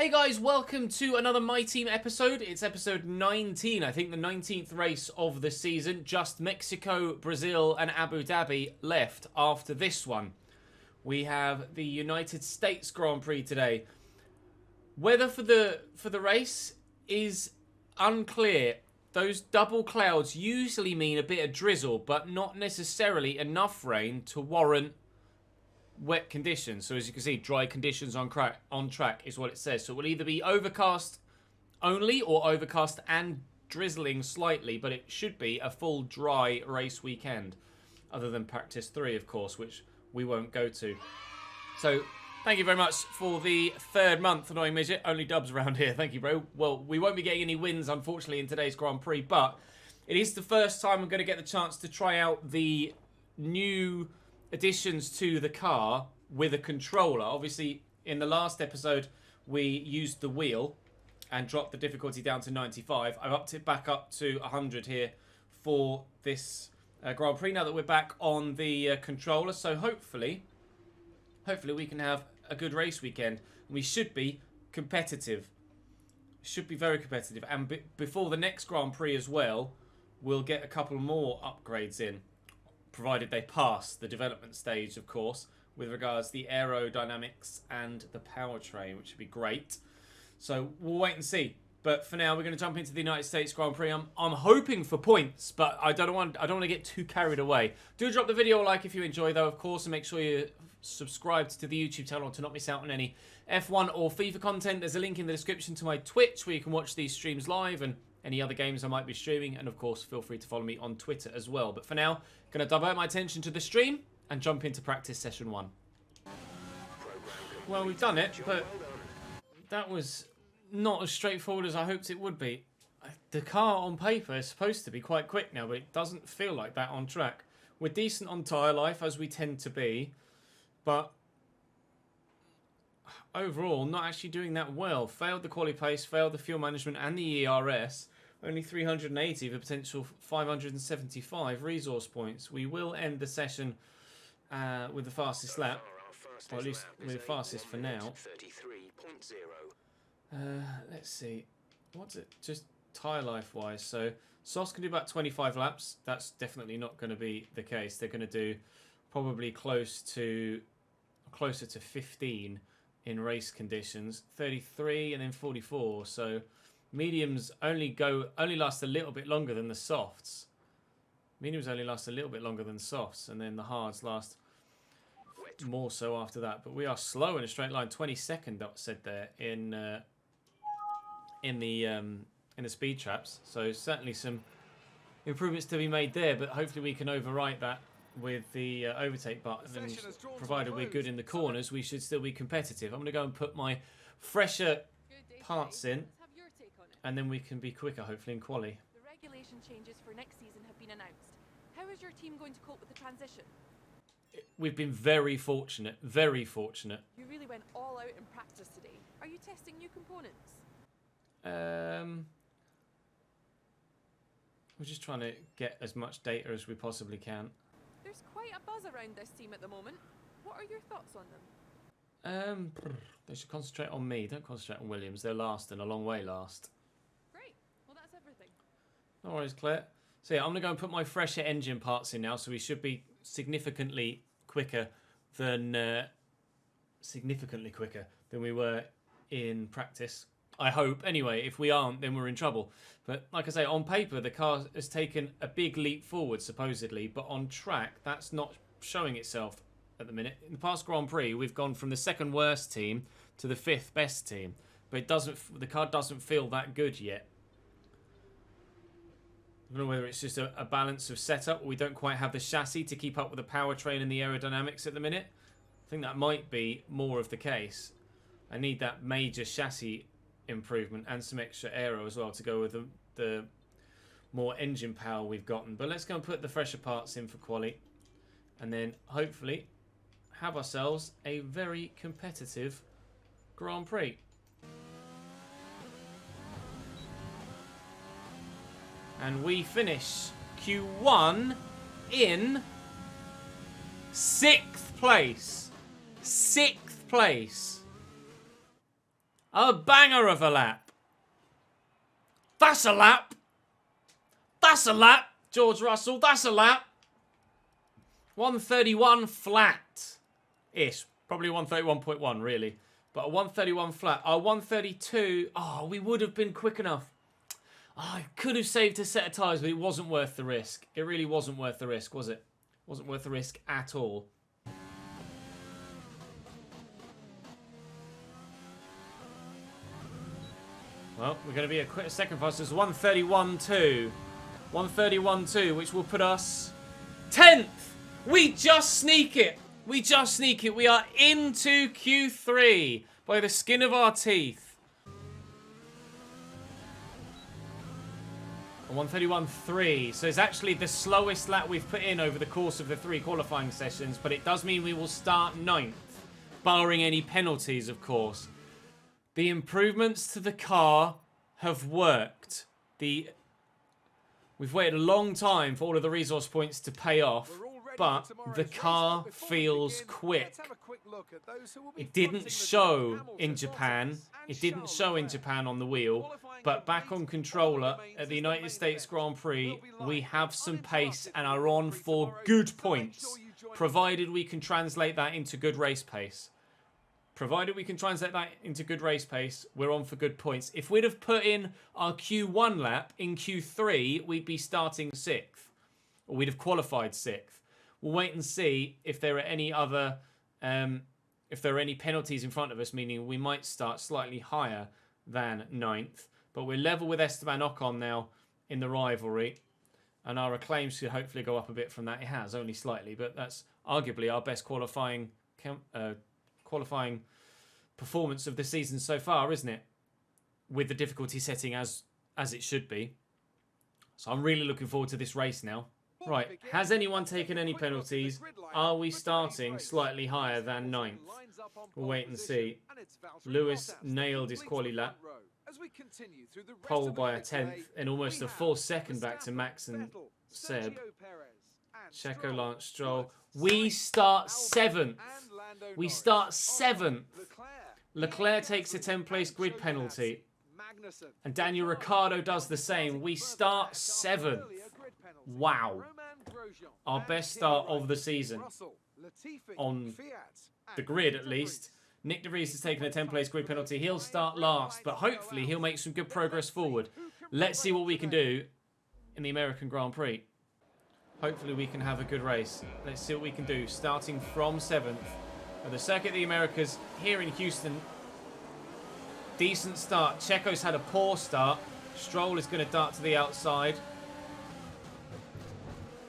Hey guys, welcome to another My Team episode. It's episode 19, I think the 19th race of the season. Just Mexico, Brazil and Abu Dhabi left after this one. We have the United States Grand Prix today. Weather for the race is unclear. Those double clouds usually mean a bit of drizzle, but not necessarily enough rain to warrant wet conditions. So as you can see, dry conditions on track is what it says. So it will either be overcast only or overcast and drizzling slightly, but it should be a full dry race weekend, other than practice 3, of course, which we won't go to. So thank you very much for the third month, Annoying Midget. Only dubs around here. Thank you, bro. Well, we won't be getting any wins, unfortunately, in today's Grand Prix, but it is the first time I'm going to get the chance to try out the new additions to the car with a controller. Obviously, in the last episode, we used the wheel and dropped the difficulty down to 95. I've upped it back up to 100 here for this Grand Prix now that we're back on the controller. So hopefully we can have a good race weekend. We should be competitive. Should be very competitive. And before the next Grand Prix as well, we'll get a couple more upgrades in, provided they pass the development stage, of course, with regards to the aerodynamics and the powertrain, which would be great. So we'll wait and see. But for now, we're going to jump into the United States Grand Prix. I'm hoping for points, but I don't want to get too carried away. Do drop the video a like if you enjoy, though, of course, and make sure you're subscribed to the YouTube channel to not miss out on any F1 or FIFA content. There's a link in the description to my Twitch where you can watch these streams live and any other games I might be streaming, and of course feel free to follow me on Twitter as well. But for now, going to divert my attention to the stream and jump into practice session 1. Well, we've done it, but that was not as straightforward as I hoped it would be. The car on paper is supposed to be quite quick now, but it doesn't feel like that on track. We're decent on tyre life, as we tend to be, but overall not actually doing that well. Failed the quali pace, failed the fuel management and the ERS. Only 380 with a potential 575 resource points. We will end the session with the fastest lap, or at least with the fastest for now. Let's see, what's it, just tyre life wise. So SOS can do about 25 laps. That's definitely not going to be the case. They're going to do probably closer to 15 in race conditions, 33 and then 44. So mediums only last a little bit longer than the softs. Mediums only last a little bit longer than softs, and then the hards last more so after that. But we are slow in a straight line. 22nd, that said there in the speed traps. So certainly some improvements to be made there. But hopefully we can overwrite that with the overtake button. And provided we're good in the corners, we should still be competitive. I'm going to go and put my fresher parts in, and then we can be quicker, hopefully, in quali. The regulation changes for next season have been announced. How is your team going to cope with the transition? We've been very fortunate, very fortunate. You really went all out in practice today. Are you testing new components? We're just trying to get as much data as we possibly can. There's quite a buzz around this team at the moment. What are your thoughts on them? They should concentrate on me. Don't concentrate on Williams. They're last and a long way last. Great. Well, that's everything. No worries, Claire. So yeah, I'm going to go and put my fresher engine parts in now, so we should be significantly quicker than we were in practice. I hope. Anyway, if we aren't, then we're in trouble. But like I say, on paper, the car has taken a big leap forward, supposedly. But on track, that's not showing itself at the minute. In the past Grand Prix, we've gone from the second worst team to the 5th best team. But the car doesn't feel that good yet. I don't know whether it's just a balance of setup, or we don't quite have the chassis to keep up with the powertrain and the aerodynamics at the minute. I think that might be more of the case. I need that major chassis improvement and some extra aero as well to go with the more engine power we've gotten. But let's go and put the fresher parts in for quali, and then hopefully have ourselves a very competitive Grand Prix. And we finish Q1 in 6th place. 6th place. A banger of a lap. That's a lap. That's a lap. George Russell, that's a lap. 131 flat-ish. Probably 131.1, really. But a 131 flat. Our 132... Oh, we would have been quick enough. Oh, I could have saved a set of tyres, but it wasn't worth the risk. It really wasn't worth the risk, was it? Wasn't worth the risk at all. Well, we're going to be a quick second fastest. 131.2. 131.2, which will put us 10th. We just sneak it. We just sneak it. We are into Q3 by the skin of our teeth. 131.3. So it's actually the slowest lap we've put in over the course of the 3 qualifying sessions, but it does mean we will start 9th, barring any penalties, of course. The improvements to the car have worked. We've waited a long time for all of the resource points to pay off, but the car feels quick. It didn't show in Japan. It didn't show in Japan on the wheel, but back on controller at the United States Grand Prix, we have some pace and are on for good points, provided we can translate that into good race pace. Provided we can translate that into good race pace, we're on for good points. If we'd have put in our Q1 lap in Q3, we'd be starting 6th. Or we'd have qualified 6th. We'll wait and see if there are any other... if there are any penalties in front of us, meaning we might start slightly higher than 9th. But we're level with Esteban Ocon now in the rivalry. And our acclaim should hopefully go up a bit from that. It has, only slightly. But that's arguably our best qualifying performance of the season so far, isn't it? With the difficulty setting as it should be. So I'm really looking forward to this race now. Right, has anyone taken any penalties? Are we starting slightly higher than 9th? We'll wait and see. Lewis nailed his quali lap. Pole by a 10th and almost a full second back to Max and Seb. Checo, Lance Stroll. We start 7th. We start 7th. Leclerc takes a 10th place grid penalty. And Daniel Ricciardo does the same. We start 7th. Wow. Our best start of the season. On the grid, at least. Nick De Vries has taken a 10th place grid penalty. He'll start last, but hopefully he'll make some good progress forward. Let's see what we can do in the American Grand Prix. Hopefully we can have a good race. Let's see what we can do. Starting from 7th. At the Circuit of the Americas here in Houston. Decent start. Checo's had a poor start. Stroll is going to dart to the outside.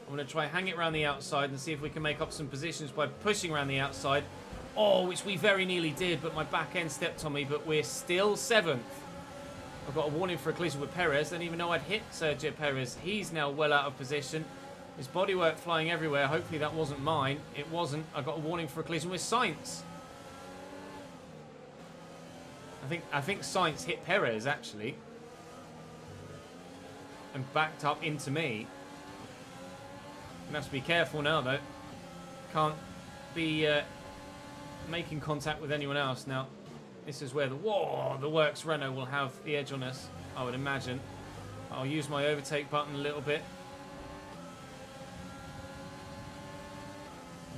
I'm going to try and hang it around the outside and see if we can make up some positions by pushing around the outside. Oh, which we very nearly did, but my back end stepped on me. But we're still 7th. I've got a warning for a collision with Perez. Didn't even know I'd hit Sergio Perez. He's now well out of position. His bodywork flying everywhere. Hopefully that wasn't mine. It wasn't. I got a warning for a collision with Sainz. I think Sainz hit Perez, actually. And backed up into me. I'm going to have to be careful now, though. Can't be making contact with anyone else. Now, this is where the Works Renault will have the edge on us, I would imagine. I'll use my overtake button a little bit.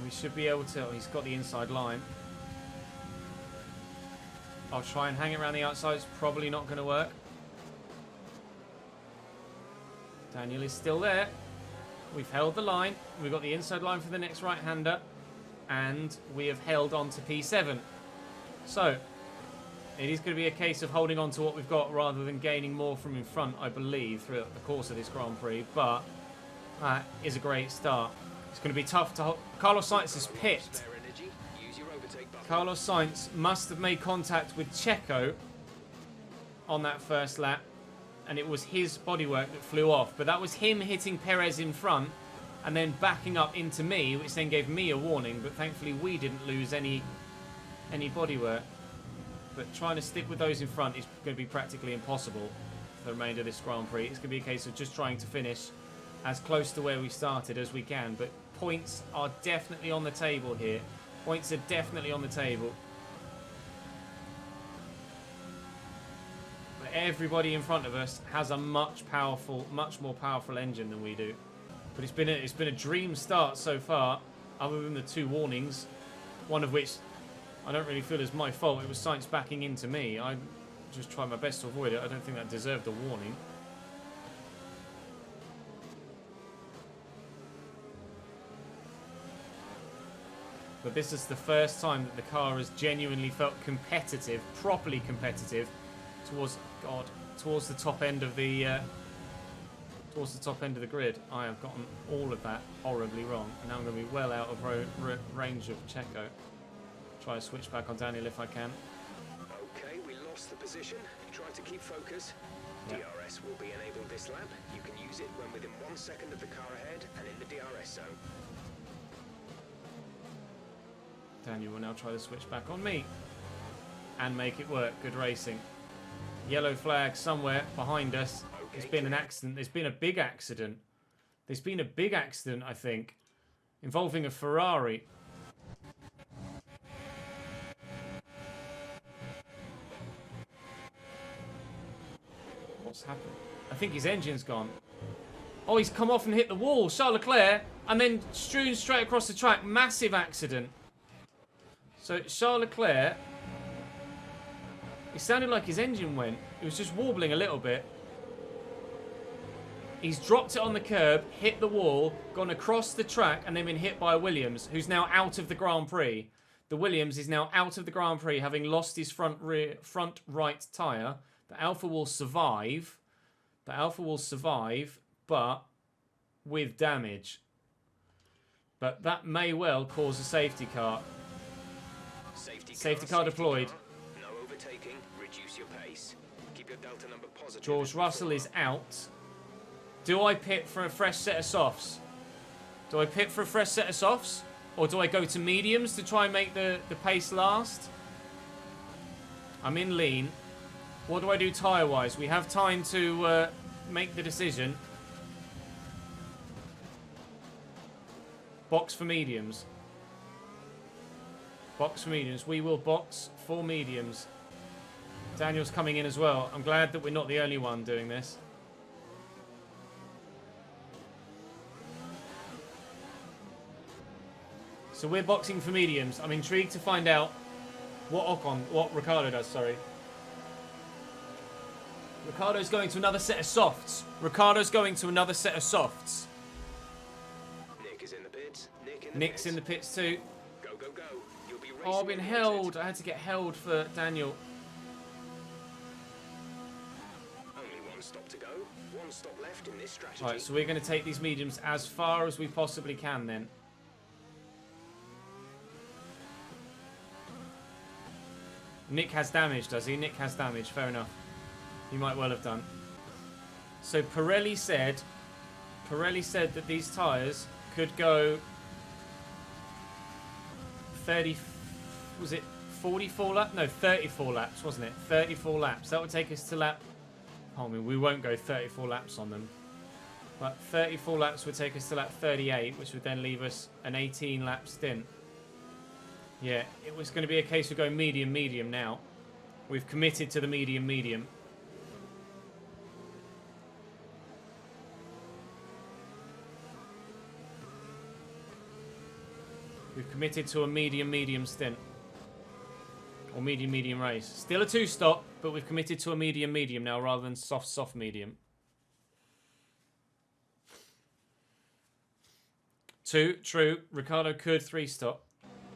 We should be able to... Oh, he's got the inside line. I'll try and hang it around the outside. It's probably not going to work. Daniel is still there. We've held the line. We've got the inside line for the next right-hander. And we have held on to P7. So, it is going to be a case of holding on to what we've got rather than gaining more from in front, I believe, throughout the course of this Grand Prix. But that is a great start. It's going to be tough to hold. Carlos Sainz is pit. Carlos Sainz must have made contact with Checo on that first lap. And it was his bodywork that flew off. But that was him hitting Perez in front and then backing up into me, which then gave me a warning. But thankfully we didn't lose any bodywork. But trying to stick with those in front is going to be practically impossible for the remainder of this Grand Prix. It's going to be a case of just trying to finish as close to where we started as we can. But points are definitely on the table here. Points are definitely on the table. everybody in front of us has a much more powerful engine than we do. But it's been a dream start so far, other than the 2 warnings, one of which I don't really feel is my fault. It was science backing into me. I just tried my best to avoid it. I don't think that deserved a warning. But this is the first time that the car has genuinely felt competitive, properly competitive, towards the top end of the grid. I have gotten all of that horribly wrong, and now I'm going to be well out of range of Checo. Try to switch back on Daniel if I can. Okay, we lost the position. Try to keep focus. Yep. DRS will be enabled this lap. You can use it when within 1 second of the car ahead and in the DRS zone. Daniel will now try to switch back on me and make it work. Good racing. Yellow flag somewhere behind us. There's been an accident. There's been a big accident. There's been a big accident, I think, involving a Ferrari. What's happened? I think his engine's gone. Oh, he's come off and hit the wall. Charles Leclerc, and then strewn straight across the track. Massive accident. So Charles Leclerc, it sounded like his engine went. It was just warbling a little bit. He's dropped it on the curb, hit the wall, gone across the track, and then been hit by a Williams, who's now out of the Grand Prix. The Williams is now out of the Grand Prix, having lost his front right tyre. The Alpha will survive. The Alpha will survive, but with damage. But that may well cause a safety car. Safety car deployed. No overtaking. Reduce your pace. Keep your delta number positive. George Russell is out. Do I pit for a fresh set of softs? Do I pit for a fresh set of softs? Or do I go to mediums to try and make the pace last? I'm in lean. What do I do tyre-wise? We have time to make the decision. Box for mediums. Box for mediums. We will box for mediums. Daniel's coming in as well. I'm glad that we're not the only one doing this. So we're boxing for mediums. I'm intrigued to find out what Ricciardo does, sorry. Ricciardo's going to another set of softs. Ricciardo's going to another set of softs. Nick is in the pits. Nick's in the pits too. Go, go, go. You'll be racing. Oh, I've been held. I had to get held for Daniel. Only 1 stop to go. 1 stop left in this strategy. Right, so we're going to take these mediums as far as we possibly can then. Nick has damage, does he? Nick has damage. Fair enough. He might well have done. So Pirelli said that these tyres could go 30, was it 44 laps? No, 34 laps, wasn't it? 34 laps. That would take us to lap, I mean, we won't go 34 laps on them. But 34 laps would take us to lap 38, which would then leave us an 18 lap stint. Yeah, it was going to be a case of going medium now. We've committed to the medium. We've committed to a medium stint. Or medium race. Still a 2-stop, but we've committed to a medium now rather than soft medium. 2, true. Ricciardo could 3-stop.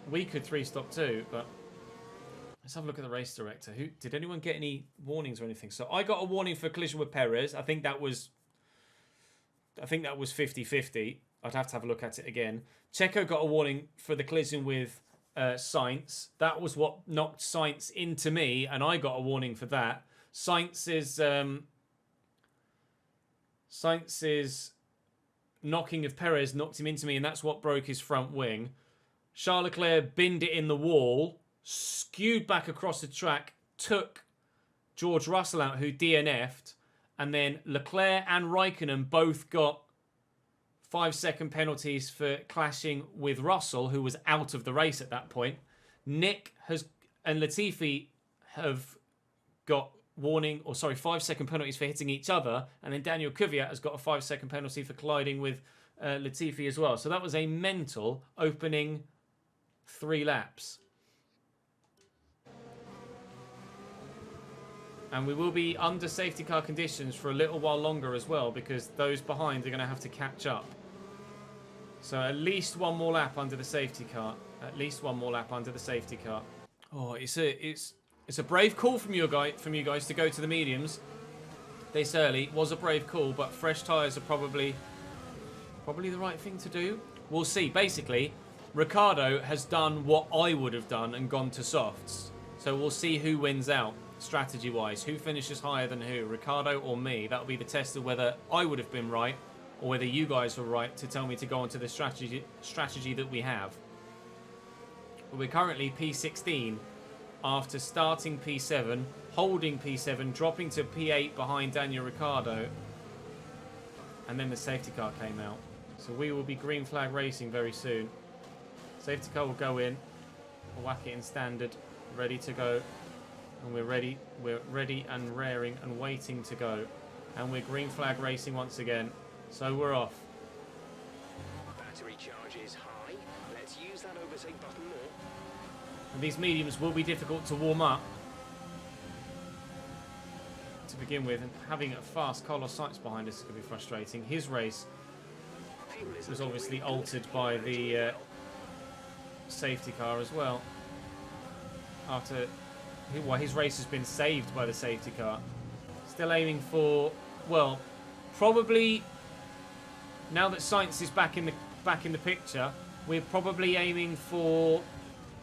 We could 3-stop too, but let's have a look at the race director. Did anyone get any warnings or anything? So I got a warning for collision with Perez. I think that was 50-50. I'd have to have a look at it again. Checo got a warning for the collision with Sainz. That was what knocked Sainz into me, and I got a warning for that. Sainz's knocking of Perez knocked him into me, and that's what broke his front wing. Charles Leclerc binned it in the wall, skewed back across the track, took George Russell out, who DNF'd, and then Leclerc and Raikkonen both got 5-second penalties for clashing with Russell, who was out of the race at that point. Nick and Latifi have got 5-second penalties for hitting each other, and then Daniel Kvyat has got a 5-second penalty for colliding with Latifi as well. So that was a mental opening 3 laps. And we will be under safety car conditions for a little while longer as well, because those behind are going to have to catch up. So at least one more lap under the safety car. At least one more lap under the safety car. Oh, it's a brave call from you guys to go to the mediums this early. It was a brave call, but fresh tyres are probably the right thing to do. We'll see. Basically, Ricciardo has done what I would have done and gone to softs. So we'll see who wins out. Strategy-wise, who finishes higher than who, Ricciardo or me? That'll be the test of whether I would have been right or whether you guys were right to tell me to go onto the strategy that we have. But we're currently P16 after starting P7, holding P7, dropping to P8 behind Daniel Ricciardo, and then the safety car came out. So we will be green flag racing very soon. Safety car will go in, we'll whack it in standard, ready to go. And we're ready and raring and waiting to go. And we're green flag racing once again. So we're off. Battery charge is high. Let's use that overtake button more. And these mediums will be difficult to warm up to begin with. And having a fast Carlos Sainz behind us is going to be frustrating. His race was obviously altered by the safety car as well. After... Well, his race has been saved by the safety car. Still aiming for, well, probably now that Sainz is back in the picture, we're probably aiming for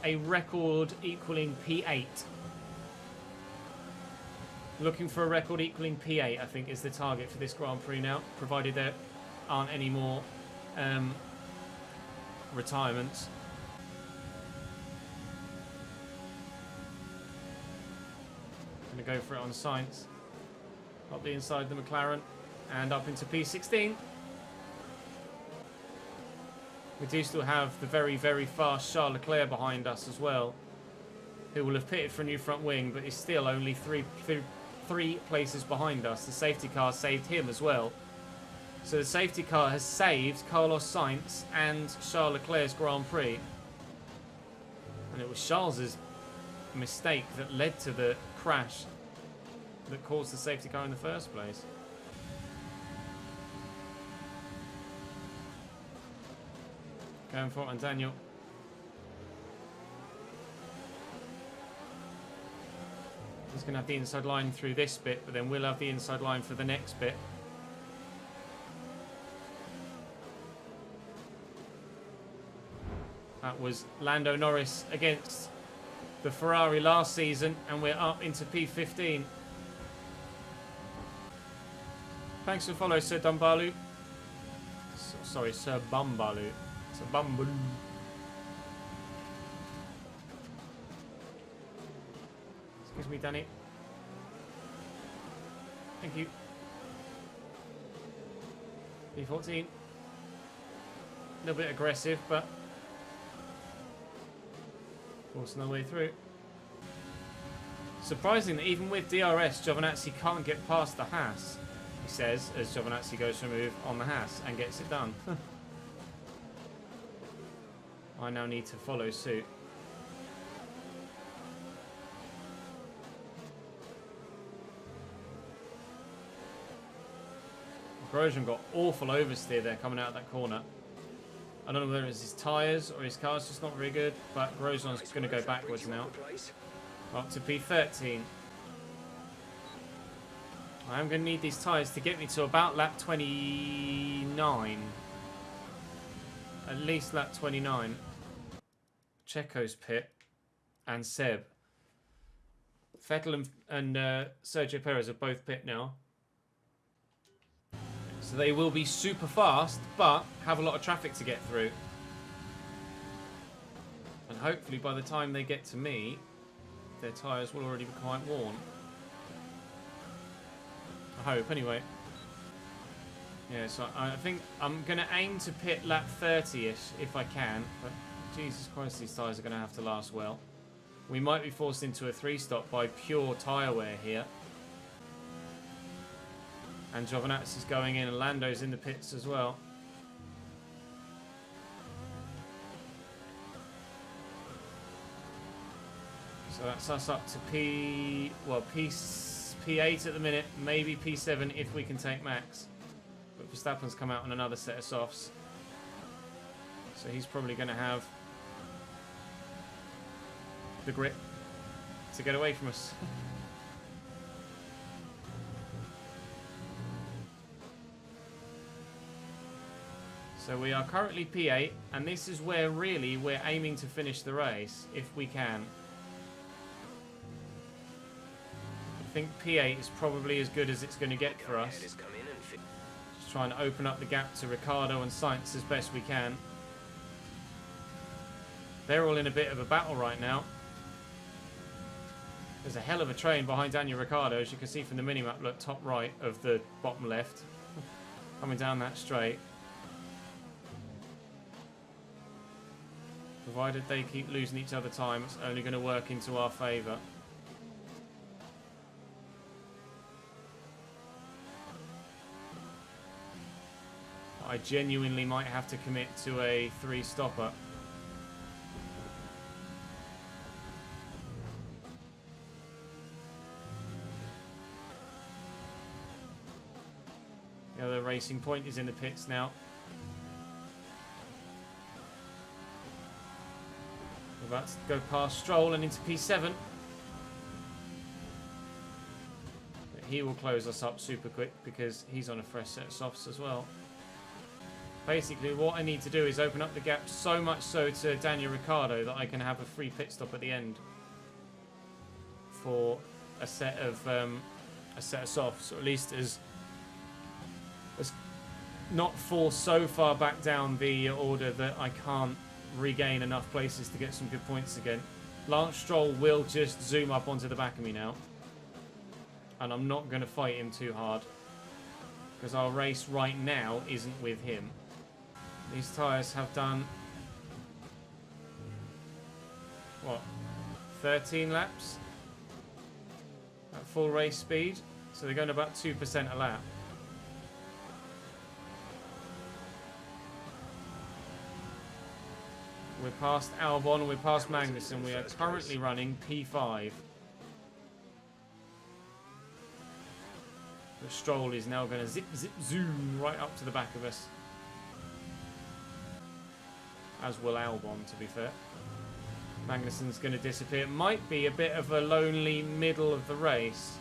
a record equaling P8. Looking for a record equaling P8, I think, is the target for this Grand Prix now, provided there aren't any more retirements. Going to go for it on Sainz. Up the inside of the McLaren and up into P16. We do still have the very, very fast Charles Leclerc behind us as well, who will have pitted for a new front wing, but is still only three places behind us. The safety car saved him as well. So the safety car has saved Carlos Sainz and Charles Leclerc's Grand Prix. And it was Charles's mistake that led to the crash that caused the safety car in the first place. Going for it on Daniel. He's going to have the inside line through this bit, but then we'll have the inside line for the next bit. That was Lando Norris against the Ferrari last season, and we're up into P15. Thanks for the follow, Sir Dumbalu. Sorry, Sir Bumbalu. Sir Bumbalu. Excuse me, Danny. Thank you. P14. A little bit aggressive, but forcing our way through. Surprising that even with DRS, Giovinazzi can't get past the Haas, he says, as Giovinazzi goes for a move on the Haas and gets it done. I now need to follow suit. Grosjean got awful oversteer there coming out of that corner. I don't know whether it's his tyres or his car's just not very good, but Grosjean's going to go backwards now. Up to P13. I am going to need these tyres to get me to about lap 29. At least lap 29. Checo's pit and Seb. Vettel and Sergio Perez are both pit now. So they will be super fast, but have a lot of traffic to get through. And hopefully by the time they get to me, their tyres will already be quite worn. I hope, anyway. Yeah, so I think I'm going to aim to pit lap 30-ish if I can. But Jesus Christ, these tyres are going to have to last well. We might be forced into a 3-stop by pure tyre wear here. And Giovinazzi is going in, and Lando's in the pits as well. So that's us up to P8 at the minute, maybe P7 if we can take Max. But Verstappen's come out on another set of softs. So he's probably going to have the grip to get away from us. So we are currently P8, and this is where really we're aiming to finish the race, if we can. I think P8 is probably as good as it's going to get for us. Just trying to open up the gap to Ricciardo and Sainz as best we can. They're all in a bit of a battle right now. There's a hell of a train behind Daniel Ricciardo, as you can see from the minimap, look, top right of the bottom left. Coming down that straight. Provided they keep losing each other time, it's only going to work into our favour. I genuinely might have to commit to a 3-stopper. The other Racing Point is in the pits now. We're about to go past Stroll and into P7. But he will close us up super quick because he's on a fresh set of softs as well. Basically, what I need to do is open up the gap so much so to Daniel Ricciardo that I can have a free pit stop at the end for a set of softs, or at least as not fall so far back down the order that I can't regain enough places to get some good points again. Lance Stroll will just zoom up onto the back of me now, and I'm not going to fight him too hard because our race right now isn't with him. These tyres have done, what, 13 laps at full race speed, so they're going about 2% a lap. We're past Albon, we're past Magnussen, we are currently running P5. The Stroll is now going to zip, zip, zoom right up to the back of us. As will Albon, to be fair. Magnussen's going to disappear. It might be a bit of a lonely middle of the race.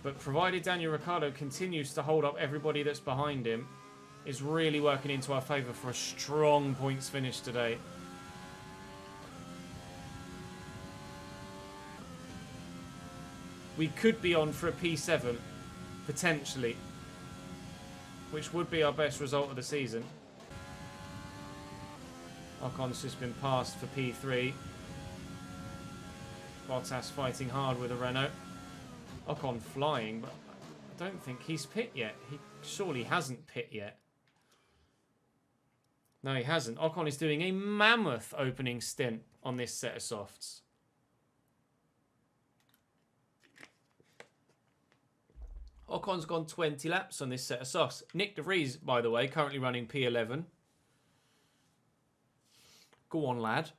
But provided Daniel Ricciardo continues to hold up everybody that's behind him, is really working into our favour for a strong points finish today. We could be on for a P7, potentially, which would be our best result of the season. Ocon's just been passed for P3. Bottas fighting hard with a Renault. Ocon flying, but I don't think he's pit yet. He surely hasn't pit yet. No, he hasn't. Ocon is doing a mammoth opening stint on this set of softs. Ocon's gone 20 laps on this set of softs. Nick De Vries, by the way, currently running P11. Go on, lad.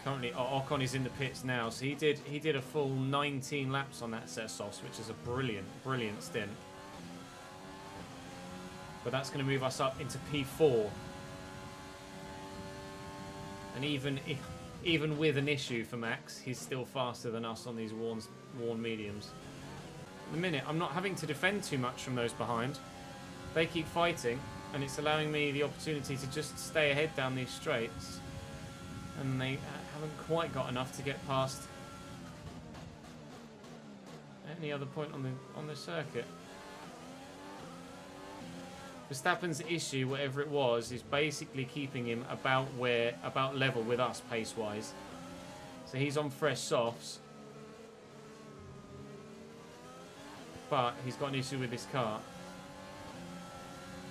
Currently, Ocon is in the pits now, so he did a full 19 laps on that set of softs, which is a brilliant stint. But that's going to move us up into P4. And even with an issue for Max, he's still faster than us on these worn mediums. At the minute, I'm not having to defend too much from those behind. They keep fighting, and it's allowing me the opportunity to just stay ahead down these straights. And they haven't quite got enough to get past any other point on the circuit. Verstappen's issue, whatever it was, is basically keeping him about level with us pace-wise. So he's on fresh softs, but he's got an issue with this car.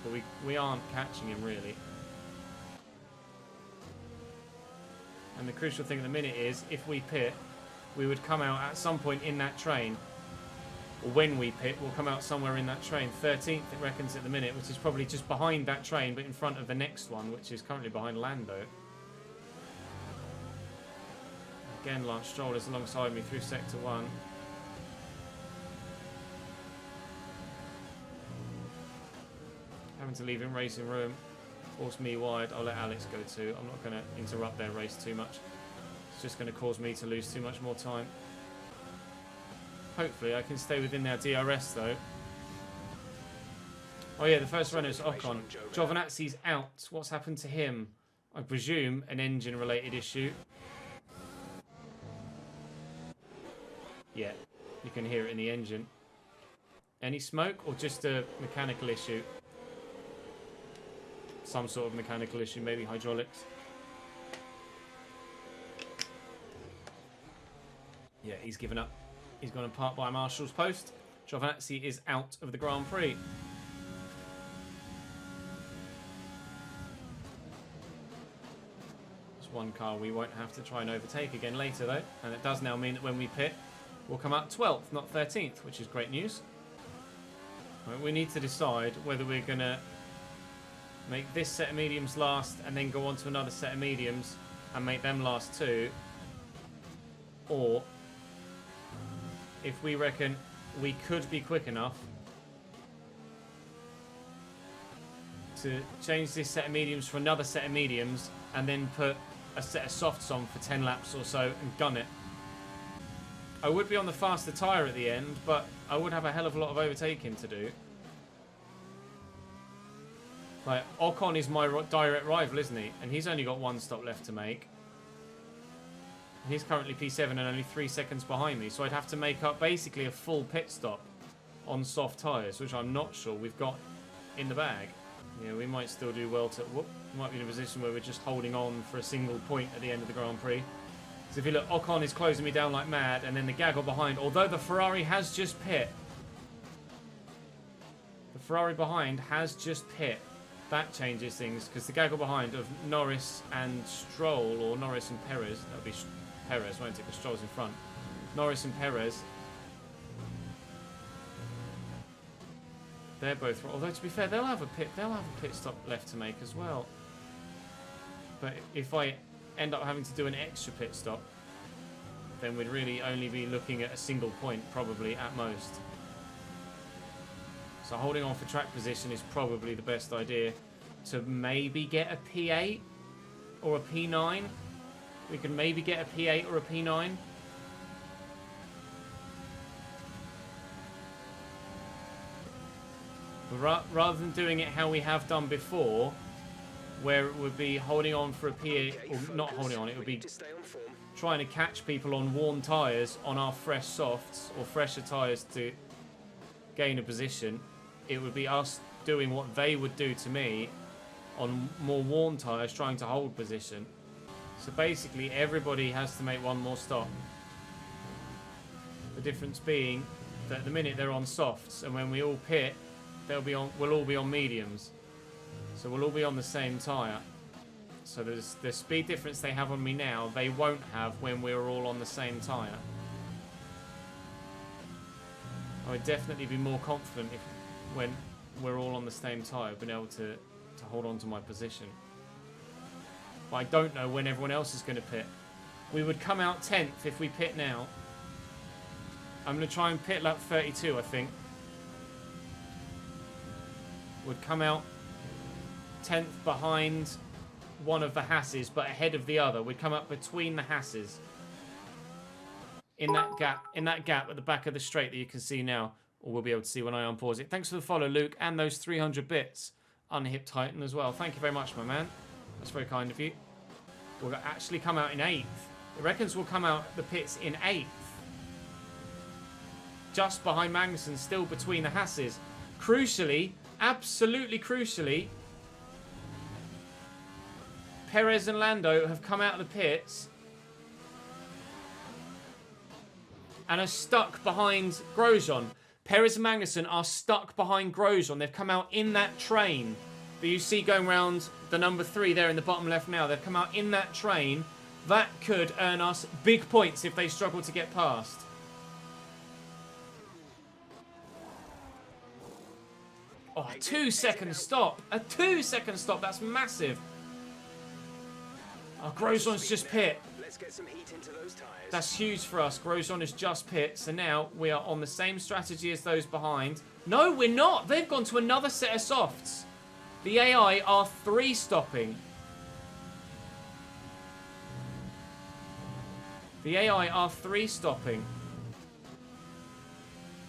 But we aren't catching him really. And the crucial thing at the minute is, if we pit, we would come out at some point in that train. or when we pit, we'll come out somewhere in that train. 13th, it reckons, at the minute, which is probably just behind that train, but in front of the next one, which is currently behind Lando. Again, Lance Stroll is alongside me through Sector 1. Having to leave in racing room. Force me wide. I'll let Alex go too. I'm not going to interrupt their race too much. It's just going to cause me to lose too much more time. Hopefully I can stay within their DRS though. Oh yeah, the first runner is Ocon. Giovinazzi's out. What's happened to him? I presume an engine related issue. Yeah, you can hear it in the engine. Any smoke or just a mechanical issue? Some sort of mechanical issue, maybe hydraulics. Yeah, he's given up. He's gone and parked by Marshall's post. Giovinazzi is out of the Grand Prix. There's one car we won't have to try and overtake again later though. And it does now mean that when we pit, we'll come out 12th, not 13th, which is great news. Right, we need to decide whether we're going to make this set of mediums last and then go on to another set of mediums and make them last too. Or if we reckon we could be quick enough to change this set of mediums for another set of mediums and then put a set of softs on for 10 laps or so and gun it. I would be on the faster tyre at the end, but I would have a hell of a lot of overtaking to do. Like, Ocon is my direct rival, isn't he? And he's only got one stop left to make. He's currently P7 and only 3 seconds behind me, so I'd have to make up basically a full pit stop on soft tyres, which I'm not sure we've got in the bag. Yeah, we might still do well to... Whoop, might be in a position where we're just holding on for a single point at the end of the Grand Prix. So if you look, Ocon is closing me down like mad, and then the gaggle behind, although the Ferrari has just pit. The Ferrari behind has just pit. That changes things, because the gaggle behind of Norris and Stroll, or Norris and Perez, that would be Perez, won't it, because Stroll's in front. Norris and Perez. They're both, although to be fair, they'll have a pit stop left to make as well. But if I end up having to do an extra pit stop, then we'd really only be looking at a single point, probably, at most. So holding on for track position is probably the best idea. To maybe get a P8 or a P9. We can maybe get a P8 or a P9. But rather than doing it how we have done before, where it would be holding on for a P8, or not holding on, it would be trying to catch people on worn tyres on our fresh softs, or fresher tyres to gain a position. It would be us doing what they would do to me on more worn tyres, trying to hold position. So basically everybody has to make one more stop. The difference being that at the minute they're on softs, and when we all pit, we'll all be on mediums. So we'll all be on the same tyre. So there's the speed difference they have on me now, they won't have when we're all on the same tyre. I would definitely be more confident if when we're all on the same tyre, being able to hold on to my position. But I don't know when everyone else is going to pit. We would come out 10th if we pit now. I'm going to try and pit lap 32, I think. Would come out 10th behind one of the Hasses, but ahead of the other. We'd come up between the Hasses. In that gap at the back of the straight that you can see now. Or we'll be able to see when I unpause it. Thanks for the follow, Luke, and those 300 bits. Unhip Titan as well. Thank you very much, my man. That's very kind of you. We'll actually come out in 8th. It reckons we'll come out the pits in 8th. Just behind Magnussen, still between the Hasses. Crucially, absolutely crucially, Perez and Lando have come out of the pits and are stuck behind Grosjean. Perez and Magnussen are stuck behind Grosjean. They've come out in that train that you see going around the number 3 there in the bottom left now. They've come out in that train. That could earn us big points if they struggle to get past. Oh, 2-second stop. A 2-second stop. That's massive. Oh, Grosjean's just pit. Let's get some heat into those tires. That's huge for us. Grosjean is just pit. So now we are on the same strategy as those behind. No, we're not. They've gone to another set of softs. The AI are 3-stopping. The AI are 3-stopping.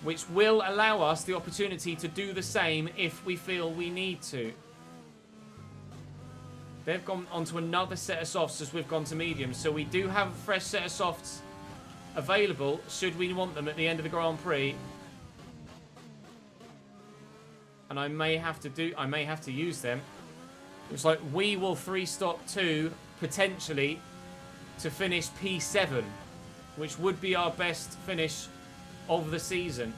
Which will allow us the opportunity to do the same if we feel we need to. They've gone onto another set of softs as we've gone to mediums. So we do have a fresh set of softs available should we want them at the end of the Grand Prix. And I may have to use them. It's like we will 3-stop 2 potentially to finish P7, which would be our best finish of the season.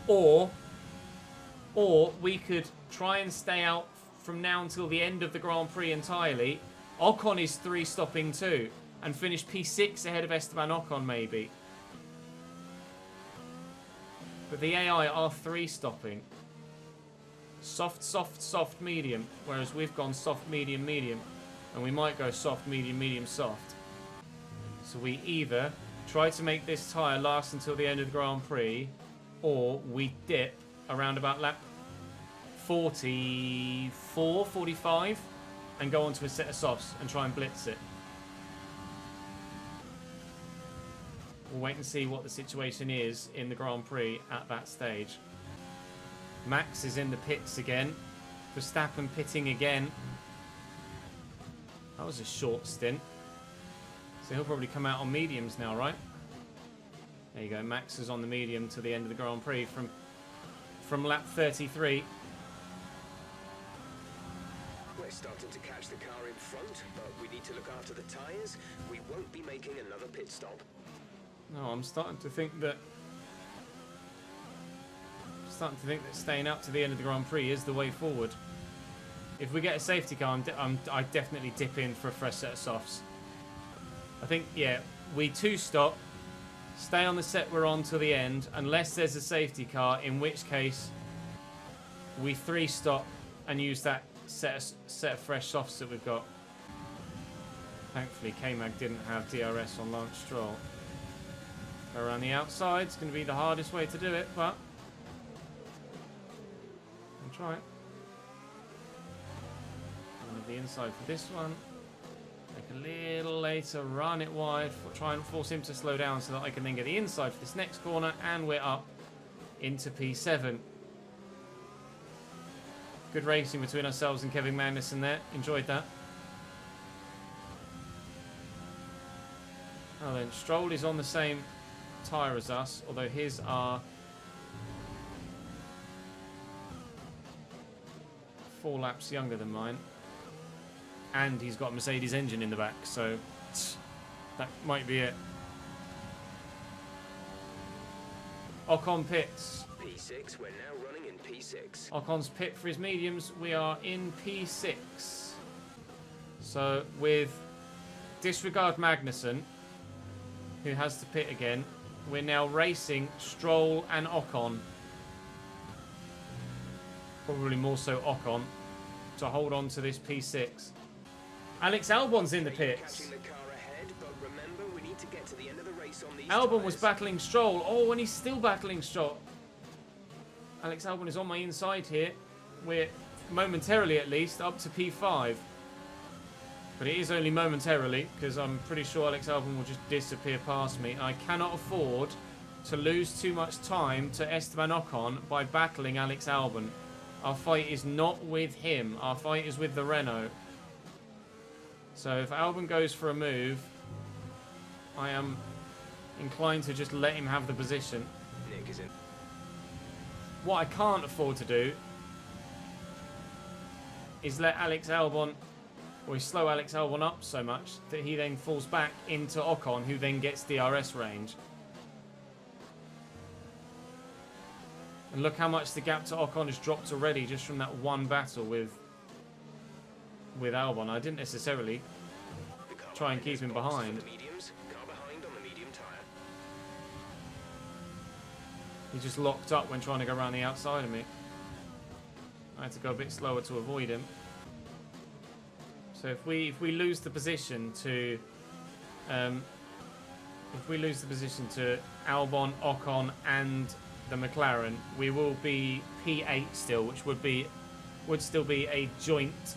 Or we could try and stay out from now until the end of the Grand Prix entirely. Ocon is 3-stopping too and finish P6 ahead of Esteban Ocon maybe. But the AI are 3-stopping. Soft, soft, soft, medium. Whereas we've gone soft, medium, medium. And we might go soft, medium, medium, soft. So we either try to make this tyre last until the end of the Grand Prix, or we dip around about lap 44, 45, and go onto a set of softs and try and blitz it. We'll wait and see what the situation is in the Grand Prix at that stage. Max is in the pits again. Verstappen pitting again. That was a short stint. So he'll probably come out on mediums now, right? There you go. Max is on the medium to the end of the Grand Prix from lap 33. We're starting to catch the car in front, but we need to look after the tyres. We won't be making another pit stop. No, I'm starting to think that staying out to the end of the Grand Prix is the way forward. If we get a safety car, I definitely dip in for a fresh set of softs. I think, yeah, we 2-stop, stay on the set we're on till the end, unless there's a safety car, in which case we 3-stop and use that set of fresh softs that we've got. Thankfully, K-Mag didn't have DRS on Lance Stroll. Go around the outside, it's going to be the hardest way to do it, but I'll try it. The inside for this one. Make a little later, run it wide, try and force him to slow down so that I can then get the inside for this next corner, and we're up into P7. Good racing between ourselves and Kevin Magnussen there. Enjoyed that. Now then, Stroll is on the same tyre as us, although his are 4 laps younger than mine. And he's got a Mercedes engine in the back, so that might be it. Ocon pits. P6, we're now running in P6. Ocon's pit for his mediums. We are in P6. So with disregard Magnussen, who has to pit again, we're now racing Stroll and Ocon. Probably more so Ocon to hold on to this P6. Alex Albon's in the pits. Albon was battling Stroll. Oh, and he's still battling Stroll. Alex Albon is on my inside here. We're momentarily, at least, up to P5. But it is only momentarily, because I'm pretty sure Alex Albon will just disappear past me. I cannot afford to lose too much time to Esteban Ocon by battling Alex Albon. Our fight is not with him. Our fight is with the Renault. So if Albon goes for a move, I am inclined to just let him have the position. Nick is in. What I can't afford to do is let Alex Albon, or slow Alex Albon up so much that he then falls back into Ocon, who then gets DRS range. And look how much the gap to Ocon has dropped already just from that one battle with Albon. I didn't necessarily try and keep him behind. He just locked up when trying to go around the outside of me. I had to go a bit slower to avoid him. So if we lose the position to Albon, Ocon, and the McLaren, we will be P8 still, which would still be a joint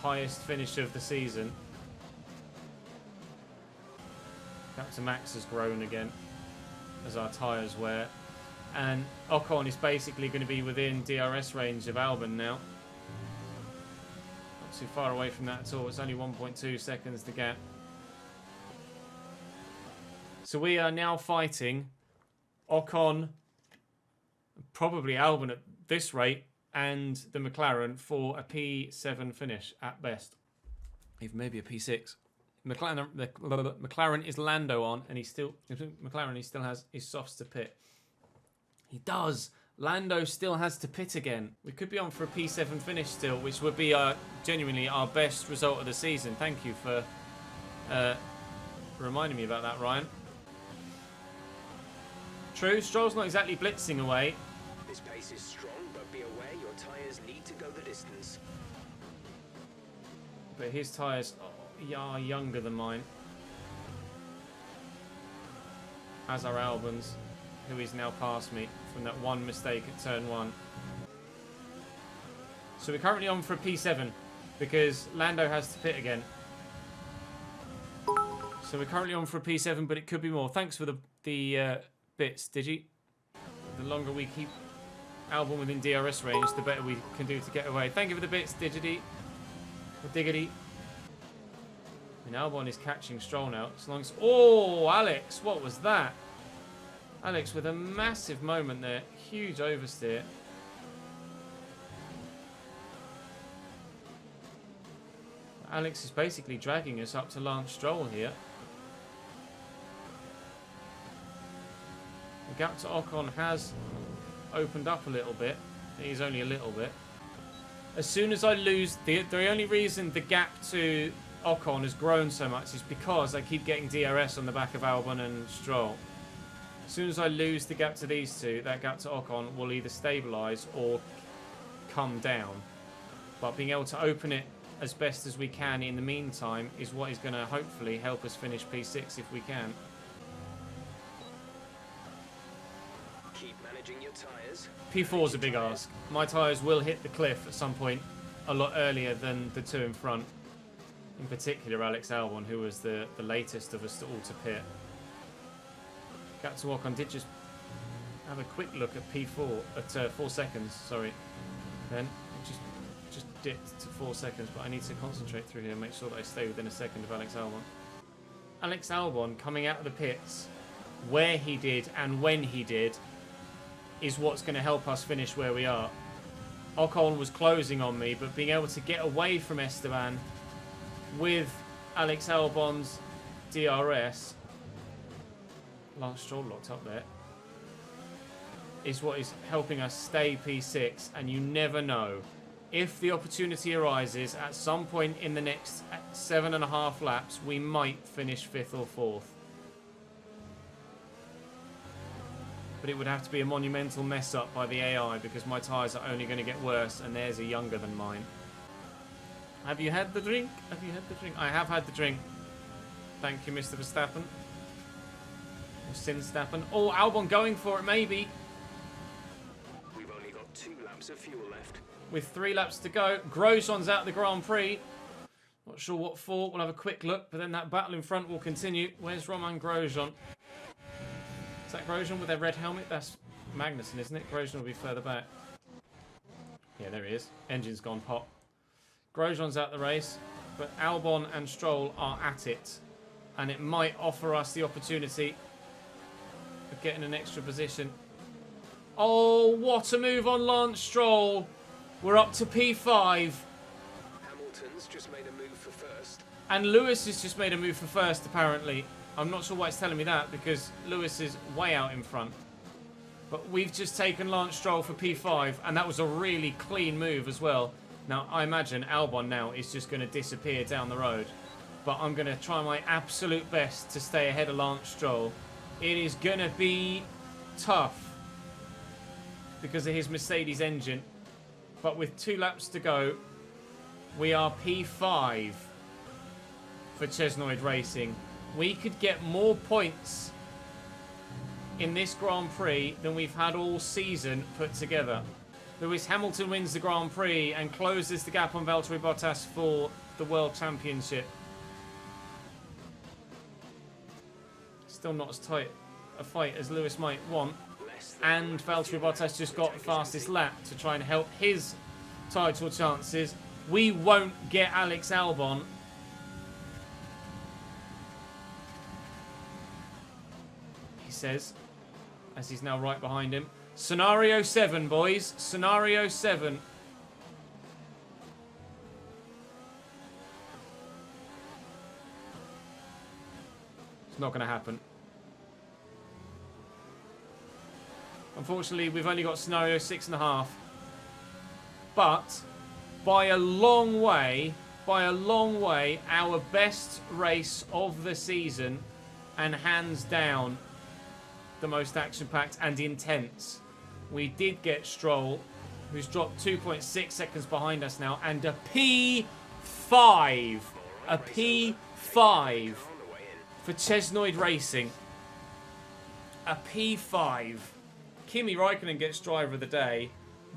highest finish of the season. Captain Max has grown again as our tyres wear, and Ocon is basically going to be within DRS range of Albon now. Not too far away from that at all. It's only 1.2 seconds the gap. So we are now fighting Ocon, probably Albon at this rate, and the McLaren for a P7 finish at best. Even maybe a P6. McLaren is Lando on, and he still has his softs to pit. He does. Lando still has to pit again. We could be on for a P7 finish still, which would be genuinely our best result of the season. Thank you for reminding me about that, Ryan. True, Stroll's not exactly blitzing away. This pace is strong, but be aware your tyres need to go the distance. But his tyres are younger than mine. As are Albon's, who is now past me from that one mistake at turn 1. So we're currently on for a P7 because Lando has to pit again. So we're currently on for a P7, but it could be more. Thanks for the bits, Digi. The longer we keep Albon within DRS range, the better we can do to get away. Thank you for the bits, Digity. Or Diggity. And Albon is catching Stroll now. As long as... Oh, Alex, what was that? Alex with a massive moment there. Huge oversteer. Alex is basically dragging us up to Lance Stroll here. The gap to Ocon has opened up a little bit. It is only a little bit. As soon as I lose... The only reason the gap to Ocon has grown so much is because I keep getting DRS on the back of Albon and Stroll. As soon as I lose the gap to these two, that gap to Ocon will either stabilise or come down. But being able to open it as best as we can in the meantime is what is going to hopefully help us finish P6 if we can. Keep managing your tyres. P4 is a big ask. My tyres will hit the cliff at some point a lot earlier than the two in front. In particular, Alex Albon, who was the latest of us all to pit. Gap to Ocon did just have a quick look at P4 at 4 seconds. Sorry, then just dipped to 4 seconds. But I need to concentrate through here and make sure that I stay within a second of Alex Albon. Alex Albon coming out of the pits, where he did and when he did, is what's going to help us finish where we are. Ocon was closing on me, but being able to get away from Esteban with Alex Albon's DRS, Lance Stroll locked up there, is what is helping us stay P6. And you never know, if the opportunity arises at some point in the next 7.5 laps, we might finish 5th or 4th. But it would have to be a monumental mess up by the AI, because my tyres are only going to get worse and theirs are younger than mine. Have you had the drink? Have you had the drink? I have had the drink. Thank you, Mr. Verstappen. Or Sinstappen. Oh, Albon going for it, maybe. We've only got 2 laps of fuel left. With 3 laps to go. Grosjean's out of the Grand Prix. Not sure what for. We'll have a quick look, but then that battle in front will continue. Where's Romain Grosjean? Is that Grosjean with their red helmet? That's Magnussen, isn't it? Grosjean will be further back. Yeah, there he is. Engine's gone pop. Grosjean's out the race, but Albon and Stroll are at it. And it might offer us the opportunity of getting an extra position. Oh, what a move on Lance Stroll. We're up to P5. Hamilton's just made a move for first. And Lewis has just made a move for first, apparently. I'm not sure why it's telling me that, because Lewis is way out in front. But we've just taken Lance Stroll for P5, and that was a really clean move as well. Now, I imagine Albon now is just going to disappear down the road. But I'm going to try my absolute best to stay ahead of Lance Stroll. It is going to be tough because of his Mercedes engine. But with 2 laps to go, we are P5 for Chesnoid Racing. We could get more points in this Grand Prix than we've had all season put together. Lewis Hamilton wins the Grand Prix and closes the gap on Valtteri Bottas for the World Championship. Still not as tight a fight as Lewis might want. And Valtteri Bottas just got the fastest lap to try and help his title chances. We won't get Alex Albon. He says, as he's now right behind him. Scenario 7, boys. Scenario 7. It's not going to happen. Unfortunately, we've only got scenario 6.5. But by a long way, our best race of the season, and hands down the most action-packed and intense. We did get Stroll, who's dropped 2.6 seconds behind us now, and a P5. A P5 for Chesnoid Racing. A P5. Kimi Raikkonen gets driver of the day.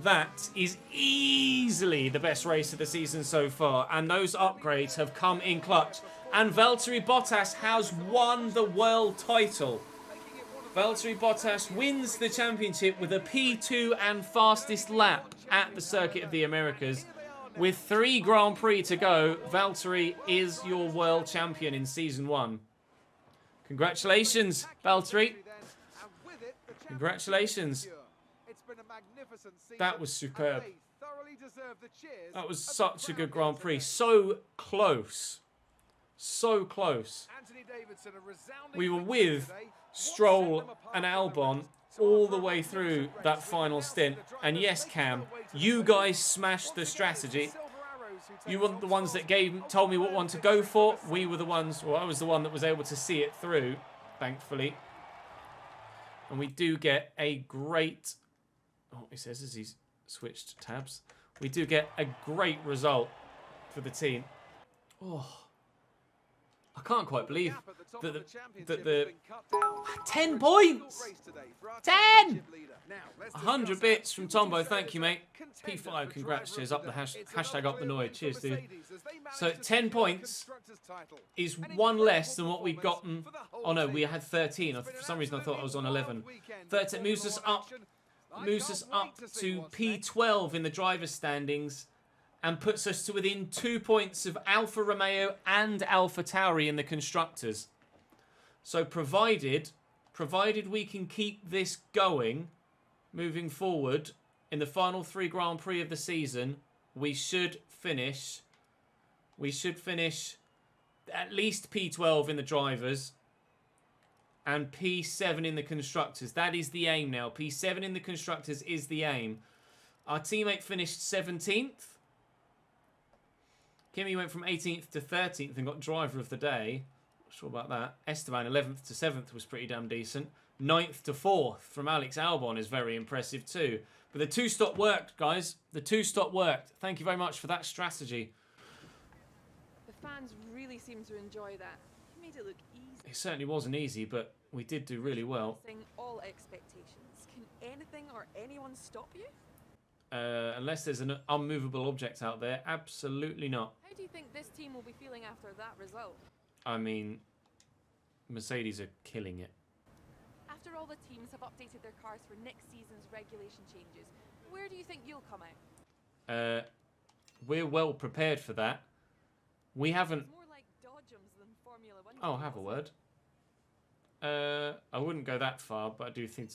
That is easily the best race of the season so far, and those upgrades have come in clutch. And Valtteri Bottas has won the world title. Valtteri Bottas wins the championship with a P2 and fastest lap at the Circuit of the Americas. With 3 Grand Prix to go, Valtteri is your world champion in Season 1. Congratulations, Valtteri. Congratulations. That was superb. That was such a good Grand Prix. So close. So close. We were with Stroll and Albon all the way through that final stint. And yes, Cam, you guys smashed the strategy. You were the ones that told me what one to go for. We were the ones, well, I was the one that was able to see it through, thankfully. And we do get a great... Oh, he says as he's switched tabs. We do get a great result for the team. Oh, I can't quite believe that the 10 points! 10! 100 bits from Tombo. Thank you, mate. P5, congrats. Cheers. Up the hashtag up the Noid. Cheers, dude. So 10 points is 1 less than what we've gotten. Oh no, we had 13. For some reason I thought I was on 11. 13 moves us up to P12 in the driver's standings and puts us to within 2 points of Alfa Romeo and Alfa Tauri in the constructors. So provided we can keep this going moving forward in the final 3 Grand Prix of the season, we should finish at least P12 in the drivers and P7 in the constructors. That is the aim now. P7 in the constructors is the aim. Our teammate finished 17th. Kimi went from 18th to 13th and got driver of the day. Not sure about that. Esteban, 11th to 7th was pretty damn decent. 9th to 4th from Alex Albon is very impressive too. But the 2-stop worked, guys. The 2-stop worked. Thank you very much for that strategy. The fans really seem to enjoy that. It made it look easy. It certainly wasn't easy, but we did do really well. All expectations. Can anything or anyone stop you? Unless there's an unmovable object out there, absolutely not. How do you think this team will be feeling after that result? I mean, Mercedes are killing it. After all the teams have updated their cars for next season's regulation changes, where do you think you'll come out? We're well prepared for that. We haven't... It's more like Dodgems than Formula 1. Oh, have a word. I wouldn't go that far, but I do think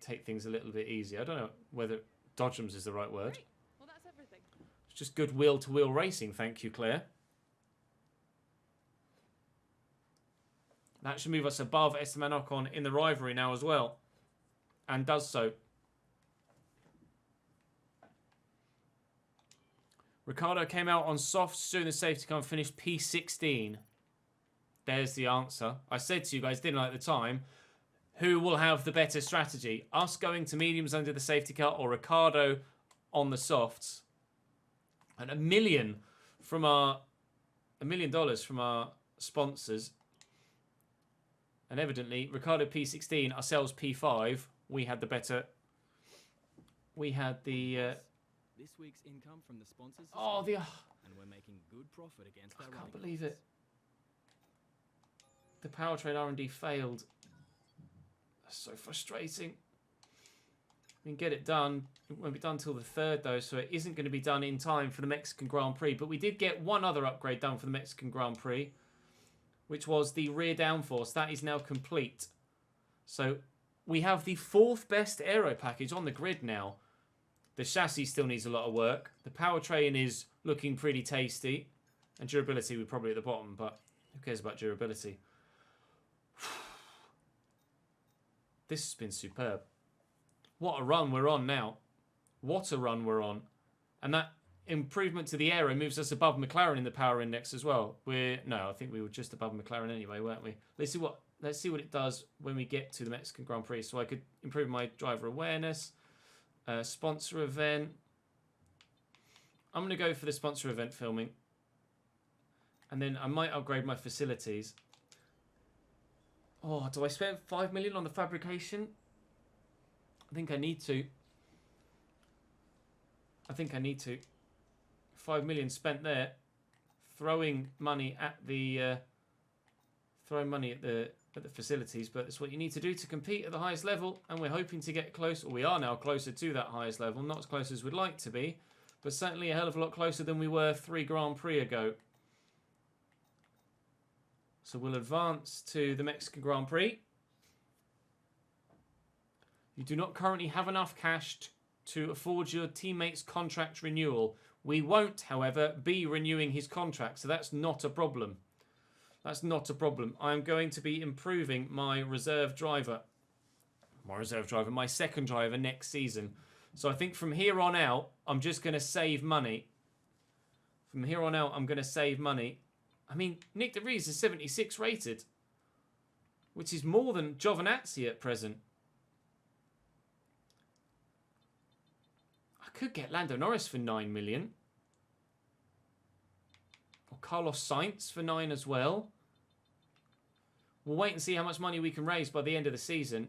take things a little bit easier. I don't know whether Dodgems is the right word. Great. Well, that's everything. It's just good wheel-to-wheel racing, thank you, Claire. That should move us above Esteban Ocon in the rivalry now as well. And does so. Ricciardo came out on softs during the safety car and finished P16. There's the answer. I said to you guys, didn't I, at the time, who will have the better strategy? Us going to mediums under the safety car or Ricciardo on the softs? And $1 million from our sponsors. And evidently, Ricardo P16, ourselves P5, we had the better. We had the. This week's income from the sponsors. Oh, the. And we're making good profit against our. I can't believe it. The powertrain R&D failed. That's so frustrating. We can get it done. It won't be done till the 3rd, though, so it isn't going to be done in time for the Mexican Grand Prix. But we did get one other upgrade done for the Mexican Grand Prix, which was the rear downforce. That is now complete. So we have the 4th best aero package on the grid now. The chassis still needs a lot of work. The powertrain is looking pretty tasty. And durability, we're probably at the bottom, but who cares about durability? This has been superb. What a run we're on now. What a run we're on. And that improvement to the aero moves us above McLaren in the power index as well. I think we were just above McLaren anyway, weren't we? Let's see what it does when we get to the Mexican Grand Prix. So I could improve my driver awareness. Sponsor event. I'm going to go for the sponsor event filming. And then I might upgrade my facilities. Oh, do I spend 5 million on the fabrication? I think I need to. 5 million spent there, throwing money at the facilities, but it's what you need to do to compete at the highest level, and we're hoping to get close, or we are now closer to that highest level. Not as close as we'd like to be, but certainly a hell of a lot closer than we were 3 Grand Prix ago. So we'll advance to the Mexican Grand Prix. You do not currently have enough cash to afford your teammate's contract renewal. We won't, however, be renewing his contract, so that's not a problem. That's not a problem. I'm going to be improving my reserve driver. My second driver next season. So I think from here on out, I'm just going to save money. From here on out, I'm going to save money. I mean, Nick de Vries is 76 rated, which is more than Giovinazzi at present. I could get Lando Norris for 9 million. Or Carlos Sainz for 9 as well. We'll wait and see how much money we can raise by the end of the season.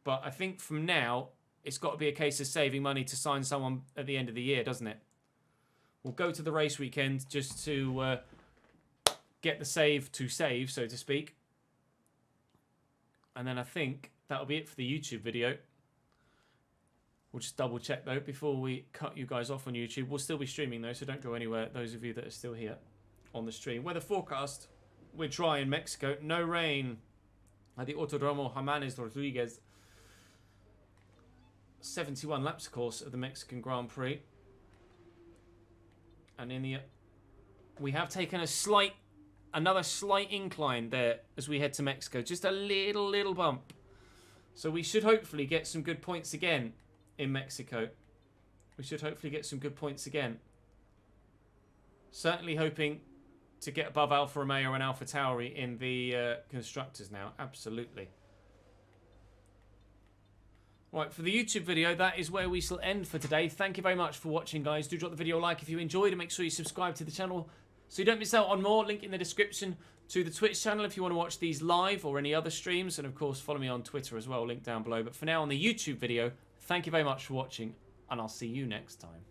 But I think from now, it's got to be a case of saving money to sign someone at the end of the year, doesn't it? We'll go to the race weekend just to get the save to save, so to speak. And then I think that'll be it for the YouTube video. We'll just double check though before we cut you guys off on YouTube. We'll still be streaming though, so don't go anywhere, those of you that are still here on the stream. Weather forecast, we're dry in Mexico. No rain at the Autodromo Jimenez Rodriguez. 71 laps, of course, of the Mexican Grand Prix. And in the... we have taken another slight incline there as we head to Mexico. Just a little bump. So we should hopefully get some good points again in Mexico. We should hopefully get some good points again. Certainly hoping to get above Alfa Romeo and Alfa Tauri in the constructors now. Absolutely. Right, for the YouTube video, that is where we shall end for today. Thank you very much for watching, guys. Do drop the video a like if you enjoyed, and make sure you subscribe to the channel so you don't miss out on more. Link in the description to the Twitch channel if you want to watch these live or any other streams. And, of course, follow me on Twitter as well. Link down below. But for now, on the YouTube video, thank you very much for watching, and I'll see you next time.